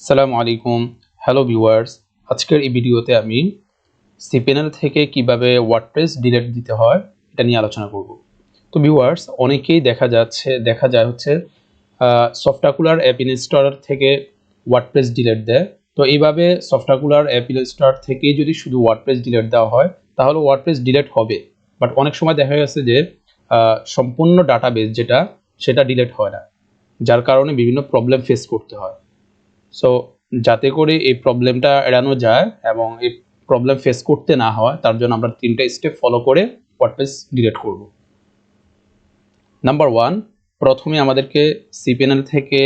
আসসালামু আলাইকুম। Hello viewers, আজকের এই ভিডিওতে আমি cPanel থেকে কিভাবে ওয়ার্ডপ্রেস ডিলিট দিতে হয় এটা নিয়ে আলোচনা করব। তো ভিউয়ার্স, অনেকেই দেখা যায় হচ্ছে সফটওয়্যার অ্যাপ ইনস্টলার থেকে ওয়ার্ডপ্রেস ডিলিট দেয়। তো এইভাবে সফটওয়্যার অ্যাপ ইনস্টলার থেকেই যদি শুধু ওয়ার্ডপ্রেস ডিলিট দেওয়া হয় তাহলে ওয়ার্ডপ্রেস ডিলিট হবে, বাট অনেক সময় দেখা গেছে যে সম্পূর্ণ ডাটাবেস সেটা ডিলিট হয় না, যার কারণে বিভিন্ন প্রবলেম ফেস করতে হয়। সো যাতে করে এই প্রবলেমটা এড়ানো যায় এবং এই প্রবলেম ফেস করতে না হয় তার জন্য আমরা তিনটা স্টেপ ফলো করে ওয়ার্ডপ্রেস ডিলিট করব। নাম্বার 1, প্রথমে আমাদেরকে cPanel থেকে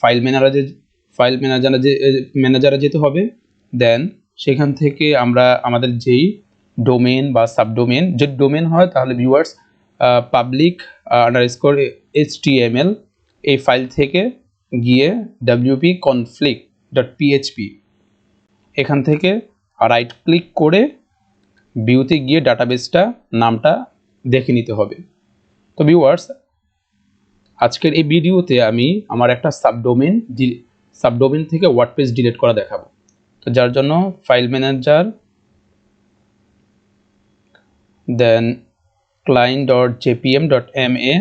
ফাইল ম্যানেজারে যেতে হবে। দেন সেখান থেকে আমরা আমাদের যেই ডোমেন বা সাবডোমেন, যে ডোমেন হয় তাহলে ভিউয়ার্স public_html এই ফাইল থেকে গিয়ে 𝗙𝗵𝘁𝗵𝗵 এখান থেকে রাইট ক্লিক করে ভিউতে গিয়ে ডাটাবেসটা নামটা দেখে নিতে হবে। তো ভিউয়ার্স, আজকের এই ভিডিওতে আমি আমার একটা সাবডোমেন থেকে ওয়ার্ডপ্রেস ডিলিট করা দেখাবো। তো যার জন্য ফাইল ম্যানেজার, দেন client.jpm.ma,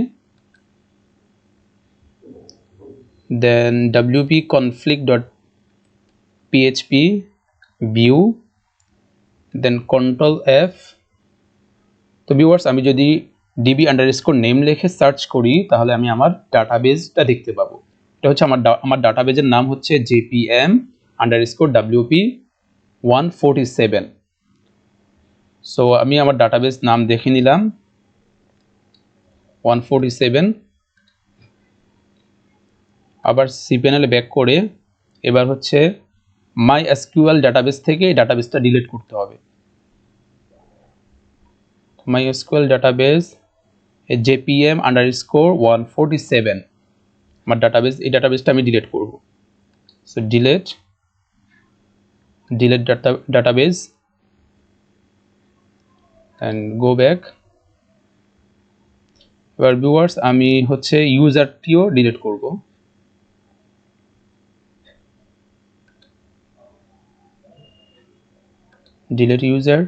then wp-config.php view, then control F। তো ভিউয়ার্স, আমি যদি db_name লিখে সার্চ করি তাহলে আমি আমার ডাটাবেসটা দেখতে পাবো। এটা হচ্ছে আমার ডাটাবেসের নাম হচ্ছে jpm_wp147। সো আমি আমার ডাটাবেস নাম দেখে নিলাম 147। আবার cPanel ব্যাক করে এবার হচ্ছে MySQL ডাটাবেস থেকে এই ডাটাবেসটা ডিলিট করতে হবে। MySQL ডাটাবেস jpm_147 আমার ডাটাবেস, এই ডাটাবেসটা আমি ডিলিট করব। So delete database and go back। এবার ভিউয়ার্স, আমি হচ্ছে ইউজারটিও ডিলিট করব। Delete user,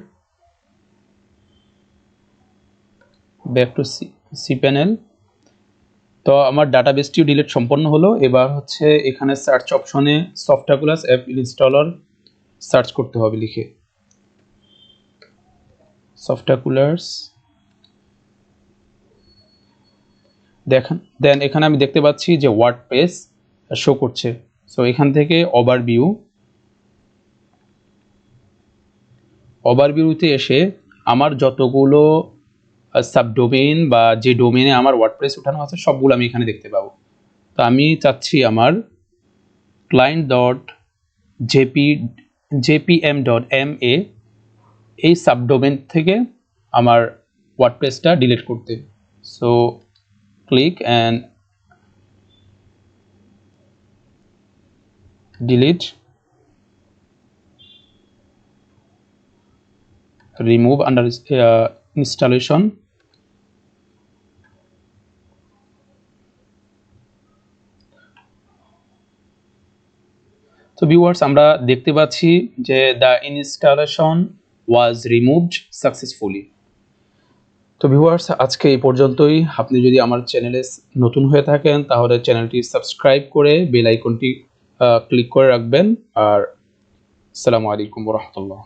back to cPanel। তো আমার ডাটাবেসটিও ডিলিট সম্পন্ন হলো। এবার হচ্ছে এখানে সার্চ অপশনে সফটওয়্যার অ্যাপ ইনস্টলার সার্চ করতে হবে লিখে সফটওয়্যার। দেন এখানে আমি দেখতে পাচ্ছি যে ওয়ার্ডপ্রেস শো করছে। সো এখান থেকে ওভারভিউতে এসে আমার যতগুলো সাবডোমেন বা যে ডোমেনে আমার ওয়ার্ডপ্রেস উঠানো আছে সবগুলো আমি এখানে দেখতে পাবো। তো আমি চাচ্ছি আমার client.jpm.ma এই সাবডোমেন থেকে আমার ওয়ার্ডপ্রেসটা ডিলিট করতে। So click and delete, remove under installation. তো ভিউয়ার্স, আমরা দেখতে পাচ্ছি যে the installation was removed successfully. তো ভিউয়ার্স, আজকে এই পর্যন্তই। আপনি যদি আমার চ্যানেলে নতুন হয়ে থাকেন তাহলে চ্যানেলটি সাবস্ক্রাইব করে বেল আইকনটি ক্লিক করে রাখবেন। আর আসসালামু আলাইকুম ওয়া রাহমাতুল্লাহ।